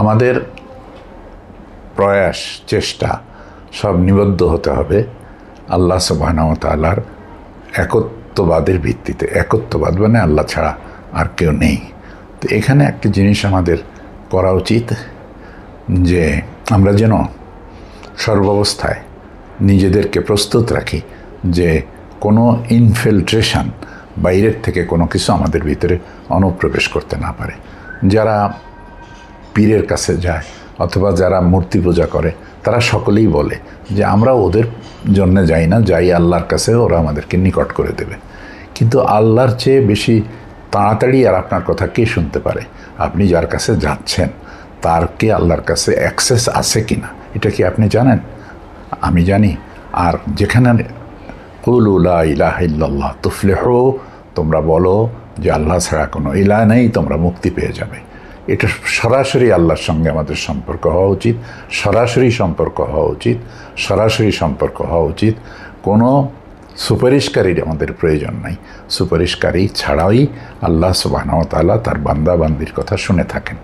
আমাদের প্রয়াস চেষ্টা সব নিবদ্ধ হতে হবে আল্লাহ সুবহানাহু ওয়া তাআলার একত্ববাদের ভিত্তিতে। একত্ববাদ মানে আল্লাহ ছাড়া আর কেউ নেই। তো এখানে একটি জিনিস আমাদের করা উচিত যে আমরা যেন সর্বাবস্থায় নিজেদেরকে প্রস্তুত রাখি যে কোনো ইনফিল্ট্রেশন, বাইরের থেকে কোনো কিছু আমাদের ভিতরে অনুপ্রবেশ করতে না পারে। যারা পীরের কাছে যায় অথবা যারা মূর্তি পূজা করে তারা সকলেই বলে যে আমরা ওদের জন্য যাই না, যাই আল্লাহর কাছে, ওরা আমাদেরকে নিকট করে দেবে। কিন্তু আল্লাহর চেয়ে বেশি তাড়াতাড়ি আর আপনার কথা কে শুনতে পারে? আপনি যার কাছে যাচ্ছেন তার কি আল্লাহর কাছে অ্যাক্সেস আছে কি না, এটা কি আপনি জানেন? আমি জানি। আর যেখানে কুলু লা ইলাহা ইল্লাল্লাহ তুফলিহু, তোমরা বলো যে আল্লাহ ছাড়া কোনো ইলাহ নেই, তোমরা মুক্তি পেয়ে যাবে। এটা সরাসরি আল্লাহর সঙ্গে আমাদের সম্পর্ক হওয়া উচিত, সরাসরি সম্পর্ক হওয়া উচিত, সরাসরি সম্পর্ক হওয়া উচিত। কোনো সুপারিশকারীর আমাদের প্রয়োজন নাই। সুপারিশকারী ছাড়াই আল্লাহ সুবহানাহু ওয়া তাআলা তার বান্দা বান্দির কথা শুনে থাকেন।